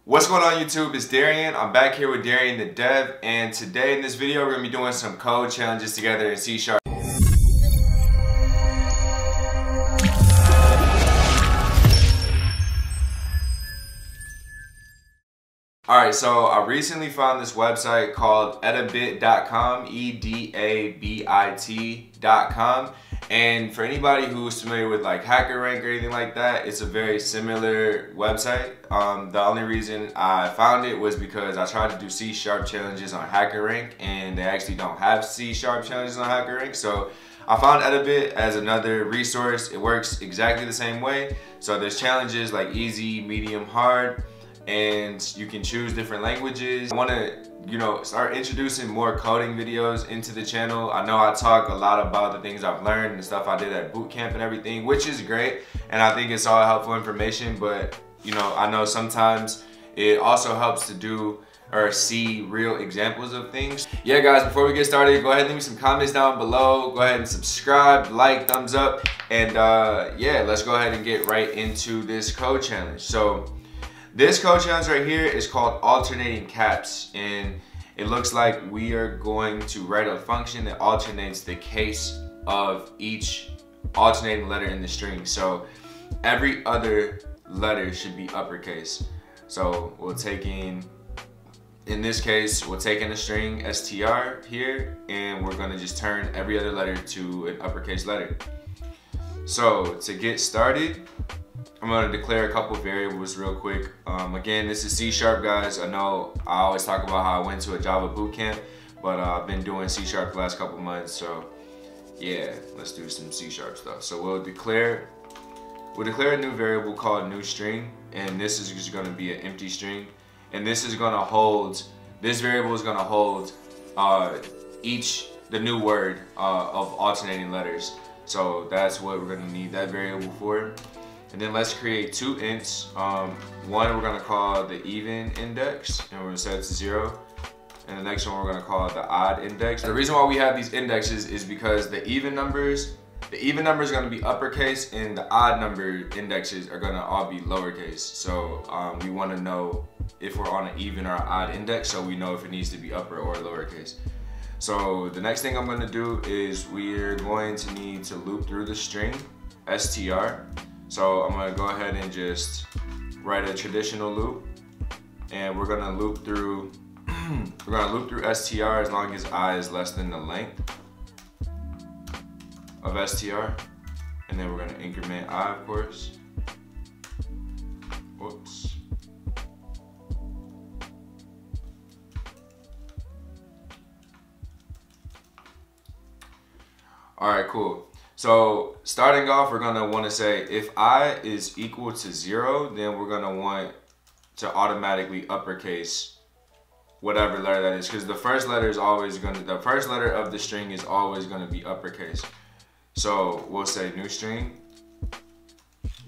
What's going on YouTube? It's Darian. I'm back here with Darian the Dev, and today in this video we're going to be doing some code challenges together in C#. Alright, so I recently found this website called Edabitcom, EDABIT.com. And for anybody who's familiar with like HackerRank or anything like that, it's a very similar website. The only reason I found it was because I tried to do C# challenges on HackerRank, and they actually don't have C# challenges on HackerRank. So I found Edabit as another resource. It works exactly the same way. So there's challenges like easy, medium, hard, and you can choose different languages. I want to start introducing more coding videos into the channel. I know I talk a lot about the things I've learned and stuff I did at bootcamp and everything, which is great, and I think it's all helpful information, but I know sometimes it also helps to do or see real examples of things. Yeah guys, before we get started, go ahead and leave me some comments down below. Go ahead and subscribe, like, thumbs up, and yeah, let's go ahead and get right into this code challenge. So this code challenge right here is called alternating caps, and it looks like we are going to write a function that alternates the case of each alternating letter in the string. So every other letter should be uppercase. So we'll take in this case, we'll take in a string str here, and we're gonna just turn every other letter to an uppercase letter. So to get started, I'm going to declare a couple variables real quick. Again, this is C# guys. I know I always talk about how I went to a Java bootcamp, but I've been doing C# the last couple months, so yeah, let's do some C# stuff. So we'll declare a new variable called new string, and this is just going to be an empty string, and this variable is going to hold the new word of alternating letters. So that's what we're going to need that variable for. And then let's create two ints. One we're gonna call the even index, and we're gonna set it to 0. And the next one we're gonna call it the odd index. The reason why we have these indexes is because the even number is gonna be uppercase, and the odd number indexes are gonna all be lowercase. So we wanna know if we're on an even or an odd index, so we know if it needs to be upper or lowercase. So the next thing I'm gonna do is we're going to need to loop through the string str. So I'm gonna go ahead and just write a traditional loop, and we're gonna loop through str as long as I is less than the length of str, and then we're gonna increment I, of course. Whoops. All right, cool. So starting off, we're gonna wanna say if I is equal to 0, then we're gonna want to automatically uppercase whatever letter that is, because the first letter of the string is always gonna be uppercase. So we'll say new string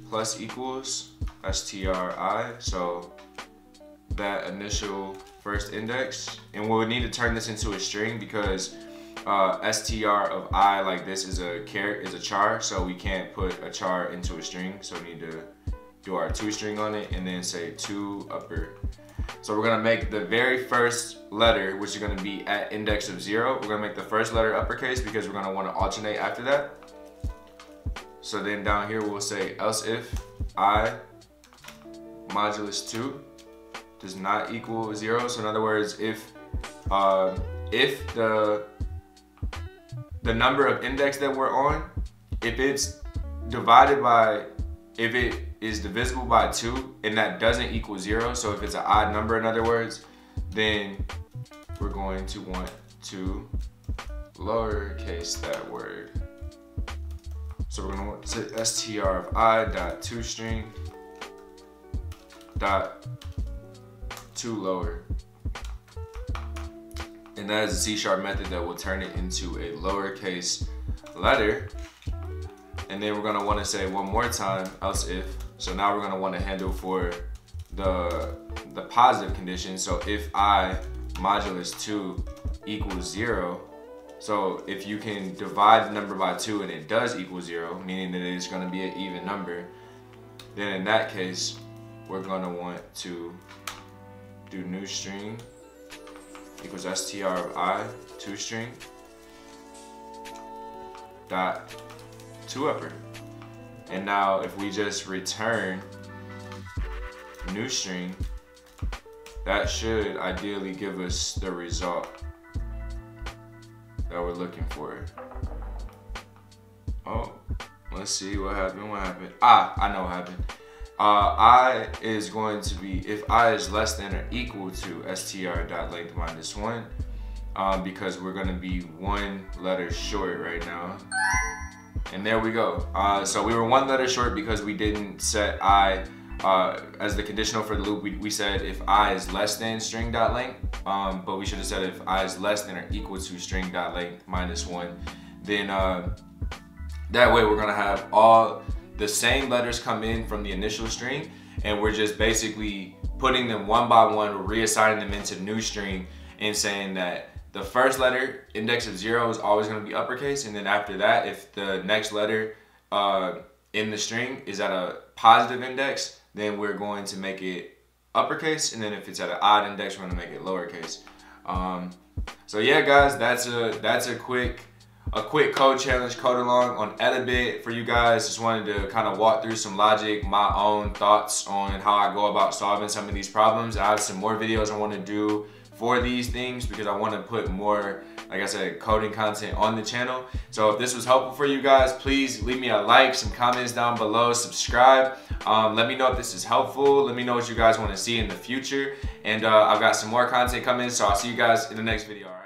plus equals stri, so that initial first index, and we'll need to turn this into a string because str of I like this is a char, so we can't put a char into a string, so we need to do our toString on it and then say to upper. So we're gonna make the very first letter, which is gonna be at index of 0, we're gonna make the first letter uppercase because we're gonna want to alternate after that. So then down here we'll say else if I modulus 2 does not equal 0. So in other words, if the number of index that we're on, if it is divisible by 2 and that doesn't equal 0, so if it's an odd number in other words, then we're going to want to lowercase that word. So we're going to want to str of I dot toString dot to lower. And that is a C# method that will turn it into a lowercase letter. And then we're gonna wanna say one more time, else if. So now we're gonna wanna handle for the positive condition. So if I modulus 2 equals 0, so if you can divide the number by 2 and it does equal 0, meaning that it's gonna be an even number, then in that case, we're gonna want to do new string equals str of I, toString, dot toUpper. And now if we just return new string, that should ideally give us the result that we're looking for. Oh, let's see what happened. I know what happened. I is going to be, if I is less than or equal to str.length minus 1, because we're gonna be one letter short right now. And there we go. So we were one letter short because we didn't set I as the conditional for the loop. We said if I is less than string.length, but we should have said if I is less than or equal to string.length minus 1. Then that way we're gonna have all the same letters come in from the initial string, and we're just basically putting them one by one, we're reassigning them into the new string and saying that the first letter, index of 0, is always going to be uppercase, and then after that, if the next letter in the string is at a positive index, then we're going to make it uppercase, and then if it's at an odd index, we're going to make it lowercase. So yeah, guys, that's a quick code challenge, code along on Edabit for you guys. Just wanted to kind of walk through some logic, my own thoughts on how I go about solving some of these problems. I have some more videos I want to do for these things because I want to put more, like I said, coding content on the channel. So if this was helpful for you guys, please leave me a like, some comments down below, subscribe. Let me know if this is helpful. Let me know what you guys want to see in the future. And I've got some more content coming, so I'll see you guys in the next video. All right?